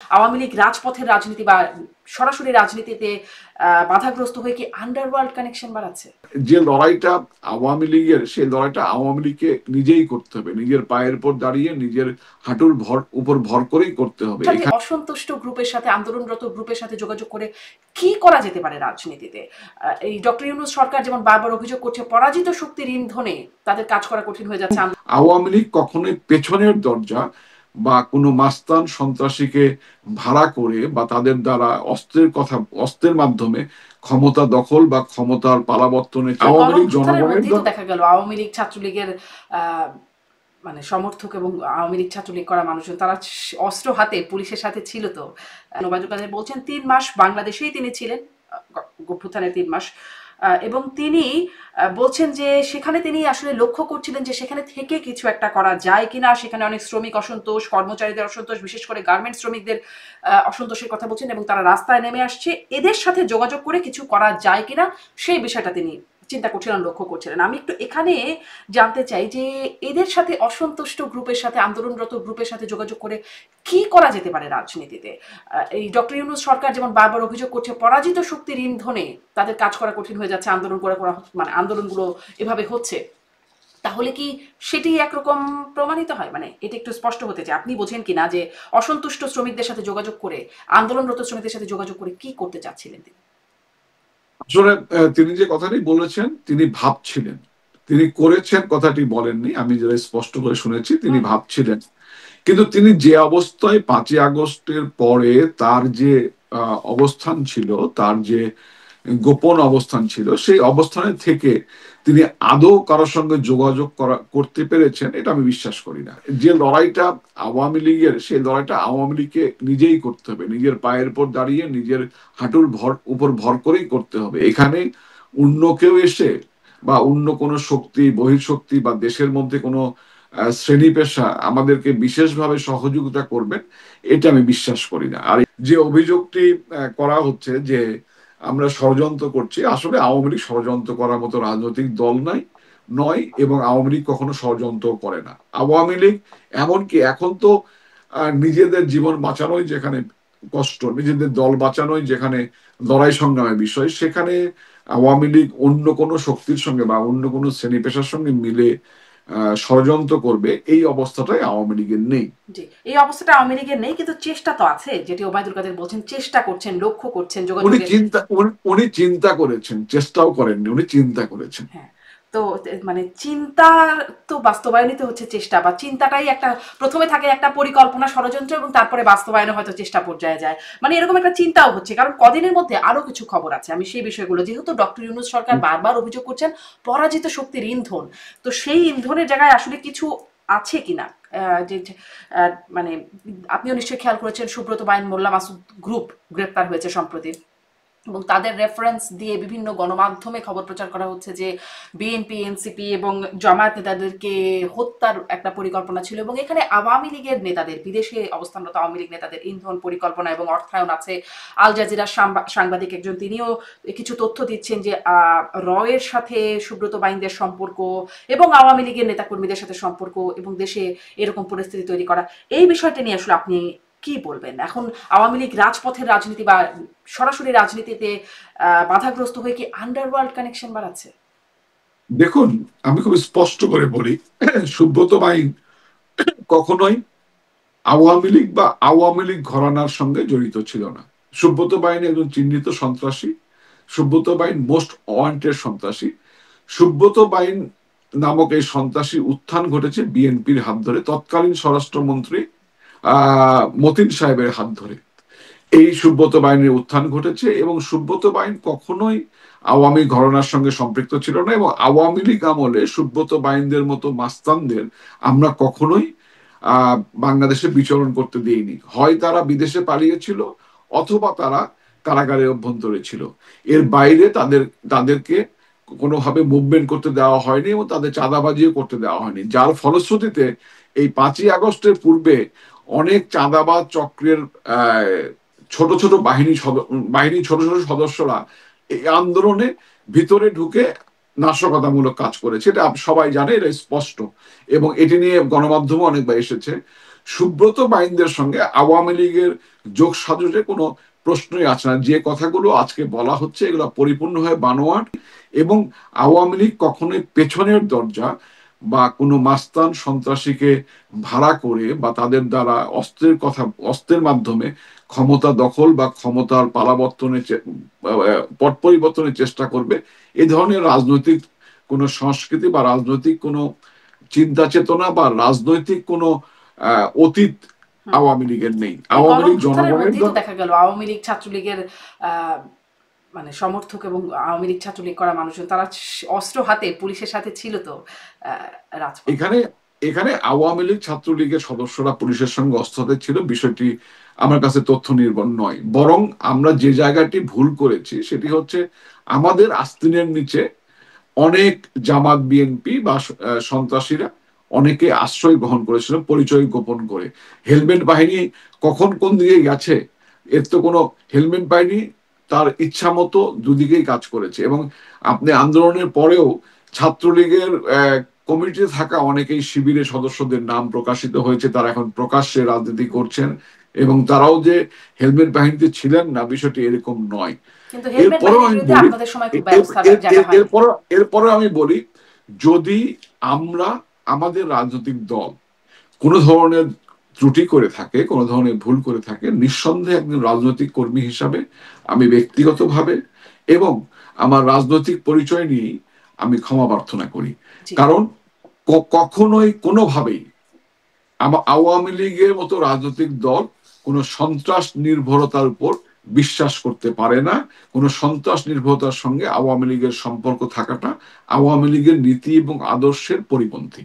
আওয়ামী লীগ রাজপথের রাজনীতি বা সরাসরি রাজনীতিতে বাধাগ্রস্ত হয়ে কি আন্ডারওয়ার্ল্ড কানেকশন বাড়াচ্ছে? যে লড়াইটা আওয়ামী লীগের, সেই লড়াইটা আওয়ামী লীগকে নিজেই করতে হবে, নিজের পায়ের উপর দাঁড়িয়ে নিজের হাঁটুর উপর ভর করেই করতে হবে। সাথে অসন্তুষ্ট গ্রুপের সাথে, আন্দোলনরত গ্রুপের সাথে যোগাযোগ করে কি করা যেতে পারে রাজনীতিতে? এই ডক্টর ইউনূস সরকার যেমন বারবার অভিযোগ করছে পরাজিত শক্তির ইন্ধনে তাদের কাজ করা কঠিন হয়ে যাচ্ছে। আওয়ামী লীগ কখনোই পেছনের দরজা বা কোনো মাস্তান সন্ত্রাসীকে ভাড়া করে বা তাদের দ্বারা অস্ত্রের মাধ্যমে ক্ষমতা দখল বা ক্ষমতার পালাবর্তনে আওয়ামী লীগ জনগণের দেখা গেল আওয়ামী লীগ ছাত্রলীগের মানে সমর্থক এবং আওয়ামী লীগ ছাত্রলীগ করা মানুষজন তারা অস্ত্র হাতে পুলিশের সাথে ছিল। তো ওবায়দুল কাদের বলছেন ৩ মাস বাংলাদেশেই তিনি ছিলেন, অভ্যুত্থানের ৩ মাস, এবং তিনি বলছেন যে সেখানে তিনি আসলে লক্ষ্য করছিলেন যে সেখানে থেকে কিছু একটা করা যায় কিনা। সেখানে অনেক শ্রমিক অসন্তোষ, কর্মচারীদের অসন্তোষ, বিশেষ করে গার্মেন্টস শ্রমিকদের অসন্তোষের কথা বলছেন এবং তারা রাস্তায় নেমে আসছে। এদের সাথে যোগাযোগ করে কিছু করা যায় কিনা সেই বিষয়টা তিনি চিন্তা করছিলেন, লক্ষ্য করছিলেন। আমি একটু এখানে জানতে চাই যে এদের সাথে, অসন্তুষ্ট গ্রুপের সাথে, আন্দোলনরত গ্রুপের সাথে যোগাযোগ করে কি করা যেতে পারে রাজনীতিতে? এই ডক্টর ইউনূস সরকার যেমন বারবার অভিযোগ করছে পরাজিত শক্তির ইন্ধনে তাদের কাজ করা কঠিন হয়ে যাচ্ছে, মানে আন্দোলনগুলো এভাবে হচ্ছে, তাহলে কি সেটি একরকম প্রমাণিত হয়? মানে এটা একটু স্পষ্ট হতে চায়, আপনি বোঝেন কিনা যে অসন্তুষ্ট শ্রমিকদের সাথে যোগাযোগ করে, আন্দোলনরত শ্রমিকদের সাথে যোগাযোগ করে কি করতে চাচ্ছিলেন তিনি? আসলে তিনি যে কথাটি বলেছেন তিনি ভাবছিলেন, তিনি করেছেন কথাটি বলেননি। আমি যেটা স্পষ্ট করে শুনেছি তিনি ভাবছিলেন। কিন্তু তিনি যে অবস্থায় ৫ই আগস্টের পরে তার যে অবস্থান ছিল, তার যে গোপন অবস্থান ছিল, সেই অবস্থানে থেকে তিনি আদৌ কারোর সঙ্গে যোগাযোগ করতে পেরেছেন এটা আমি বিশ্বাস করি না। যে লড়াইটা আওয়ামী লীগের, সেই লড়াইটা আওয়ামী লীগকে নিজেই করতে হবে, নিজের পায়ের উপর দাঁড়িয়ে নিজের হাঁটুর উপর ভর করেই করতে হবে। এখানে অন্য কেউ এসে বা অন্য কোনো শক্তি, বহিঃশক্তি বা দেশের মধ্যে কোনো শ্রেণী পেশা আমাদেরকে বিশেষভাবে সহযোগিতা করবেন এটা আমি বিশ্বাস করি না। আর যে অভিযোগটি করা হচ্ছে যে আমরা ষড়যন্ত্র করছি, আসলে আওয়ামী লীগ ষড়যন্ত্র করার মতো রাজনৈতিক দল নয় এবং আওয়ামী লীগ কখনো ষড়যন্ত্র করে না। আওয়ামী লীগ এমনকি এখন তো নিজেদের জীবন বাঁচানোই যেখানে কষ্ট, নিজেদের দল বাঁচানোই যেখানে লড়াই সংগ্রামের বিষয়, সেখানে আওয়ামী লীগ অন্য কোনো শক্তির সঙ্গে বা অন্য কোনো শ্রেণী পেশার সঙ্গে মিলে ষড়যন্ত্র করবে এই অবস্থাটাই আওয়ামী লীগের নেই। জি, এই অবস্থাটা আওয়ামী লীগের নেই, কিন্তু চেষ্টা তো আছে, যেটি ওবায়দুল কাদের বলছেন চেষ্টা করছেন, লক্ষ্য করছেন যোগাযোগের। উনি চিন্তা করেছেন, চেষ্টাও করেননি, উনি চিন্তা করেছেন। হ্যাঁ, তো মানে চিন্তা তো বাস্তবায়নিত হচ্ছে চেষ্টা, বা চিন্তাটাই একটা, প্রথমে থাকে একটা পরিকল্পনা, ষড়যন্ত্র, এবং তারপরে বাস্তবায়নে হয়তো চেষ্টা পর্যায়ে যায়। মানে এরকম একটা চিন্তাও হচ্ছে, কারণ কদিনের মধ্যে আরো কিছু খবর আছে, আমি সেই বিষয়গুলো, যেহেতু ডক্টর ইউনূস সরকার বারবার অভিযোগ করছেন পরাজিত শক্তির ইন্ধন, তো সেই ইন্ধনের জায়গায় আসলে কিছু আছে কিনা। যে মানে আপনিও নিশ্চয়ই খেয়াল করেছেন সুব্রত বাইন মোল্লা মাসুদ গ্রুপ গ্রেপ্তার হয়েছে সম্প্রতি, এবং তাদের রেফারেন্স দিয়ে বিভিন্ন গণমাধ্যমে খবর প্রচার করা হচ্ছে যে বিএনপি, এনসিপি এবং জামায়াত নেতাদেরকে হত্যার একটা পরিকল্পনা ছিল, এবং এখানে আওয়ামী লীগের নেতাদের, বিদেশে অবস্থানরত আওয়ামী লীগ নেতাদের ইন্ধন, পরিকল্পনা এবং অর্থায়ন আছে। আল জাজিরার সাংবাদিক একজন, তিনিও কিছু তথ্য দিচ্ছেন যে রয়ের সাথে সুব্রত বাইনদের সম্পর্ক এবং আওয়ামী লীগের নেতাকর্মীদের সাথে সম্পর্ক, এবং দেশে এরকম পরিস্থিতি তৈরি করা। এই বিষয়টা নিয়ে আসলে আপনি কি বলবেন? এখন আওয়ামী লীগ রাজপথের রাজনীতি বা সরাসরি রাজনীতিতে বাধাগ্রস্ত হয়ে কি আন্ডারওয়ার্ল্ড কানেকশন বাড়াচ্ছে? দেখুন, আমি খুব স্পষ্ট করে বলি, সুব্রত বাইন কখনোই আওয়ামী লীগ বা আওয়ামী লীগ ঘরানার সঙ্গে জড়িত ছিল না। সুব্রত বাইন একজন চিহ্নিত সন্ত্রাসী। সুব্রত বাইন মোস্ট ওয়ান্টেড সন্ত্রাসী। সুব্রত বাইন নামক এই সন্ত্রাসী উত্থান ঘটেছে বিএনপির হাত ধরে, তৎকালীন স্বরাষ্ট্রমন্ত্রী মতিন সাহেবের হাত ধরে এই সুব্রত বাইনের উত্থান ঘটেছে। এবং সুব্রত বাইন কখনোই আওয়ামী ঘরানার সঙ্গে সম্পৃক্ত ছিল না, এবং আওয়ামী লীগ আমলে সুব্রত বাইনদের মতো মাস্তানদের আমরা কখনোই বাংলাদেশে বিচরণ করতে দিইনি। হয় তারা বিদেশে পালিয়েছিল অথবা তারা কারাগারে অভ্যন্তরে ছিল। এর বাইরে তাদেরকে কোনোভাবে মুভমেন্ট করতে দেওয়া হয়নি এবং তাদের চাঁদাবাজিও করতে দেওয়া হয়নি, যার ফলশ্রুতিতে এই 5ই আগস্টের পূর্বে অনেক চাঁদাবাজ চক্রের ছোট ছোট বাহিনী ছোট ছোট সদস্যরা এই আন্দোলনে ভিতরে ঢুকে নাশকতামূলক কাজ করেছে। এটা সবাই জানে, এটা স্পষ্ট, এবং এটি নিয়ে গণমাধ্যমে অনেকবার এসেছে। সুব্রত বাইনদের সঙ্গে আওয়ামী লীগের যোগ সাজসে কোনো প্রশ্নই আসে না। যে কথাগুলো আজকে বলা হচ্ছে এগুলো পরিপূর্ণভাবে বানোয়াট, এবং আওয়ামী লীগ কখনোই পেছনের দরজা বা কোনো মাস্তান সন্ত্রাসীকে ভাড়া করে বা তাদের দ্বারা অস্ত্রের মাধ্যমে ক্ষমতা দখল বা ক্ষমতার পালাবর্তনের পট পরিবর্তনের চেষ্টা করবে, এই ধরনের রাজনৈতিক কোনো সংস্কৃতি বা রাজনৈতিক কোনো চিন্তা চেতনা বা রাজনৈতিক কোনো অতীত হুম। আওয়ামী লীগের নেই। এই আওয়ামী লীগ গণঅভ্যুত্থানের জনগণের মধ্যেই তো দল। দেখা গেল আওয়ামী লীগ ছাত্রলীগের মানে সমর্থক এবং আওয়ামী লীগ ছাত্রলীগ করা মানুষজন তারা অস্ত্র হাতে পুলিশের সাথে ছিল তো রাজপথে। এখানে এখানে আওয়ামী লীগ ছাত্রলীগের সদস্যরা পুলিশের সঙ্গে অস্ত্র ছিল বিষয়টি আমার কাছে তথ্য নির্ভর নয়, বরং আমরা যে জায়গাটি ভুল করেছি সেটি হচ্ছে আমাদের আস্তিনের নিচে অনেক জামাত বিএনপি বা সন্ত্রাসীরা অনেকে আশ্রয় গ্রহণ করেছিল পরিচয় গোপন করে। হেলমেট বাহিনী কখন কোন দিকে গেছে এর তো কোনো, হেলমেট বাহিনী তার ইচ্ছা মতো দুদিকেই কাজ করেছে। এবং আপনি আন্দোলনের পরেও ছাত্রলীগের কমিটিতে থাকা অনেকেই শিবিরের সদস্যদের নাম প্রকাশিত হয়েছে, তারা এখন প্রকাশ্যে রাজনীতি করছেন, এবং তারাও যে হেলমেট বাহিনীতে ছিলেন না বিষয়টি এরকম নয়। কিন্তু হেলমেট এরপরেও বাহিনীর আমি বিরুদ্ধে বলি, আপনাদের সময় খুব ব্যবস্থা যেটা হয়নি। এরপরে আমি বলি, যদি আমরা আমাদের রাজনৈতিক দল কোনো ধরনের ত্রুটি করে থাকে, কোনো ধরনের ভুল করে থাকে, নিঃসন্দেহে একজন রাজনৈতিক কর্মী হিসাবে আমি ব্যক্তিগতভাবে এবং আমার রাজনৈতিক পরিচয় নিয়ে আমি ক্ষমা প্রার্থনা করি। জি। কারণ কখনোই কোনোভাবেই আওয়ামী লীগের মতো রাজনৈতিক দল কোনো সন্ত্রাস নির্ভরতার উপর বিশ্বাস করতে পারে না। কোনো সন্ত্রাস নির্ভরতার সঙ্গে আওয়ামী লীগের সম্পর্ক থাকাটা আওয়ামী লীগের নীতি এবং আদর্শের পরিপন্থী।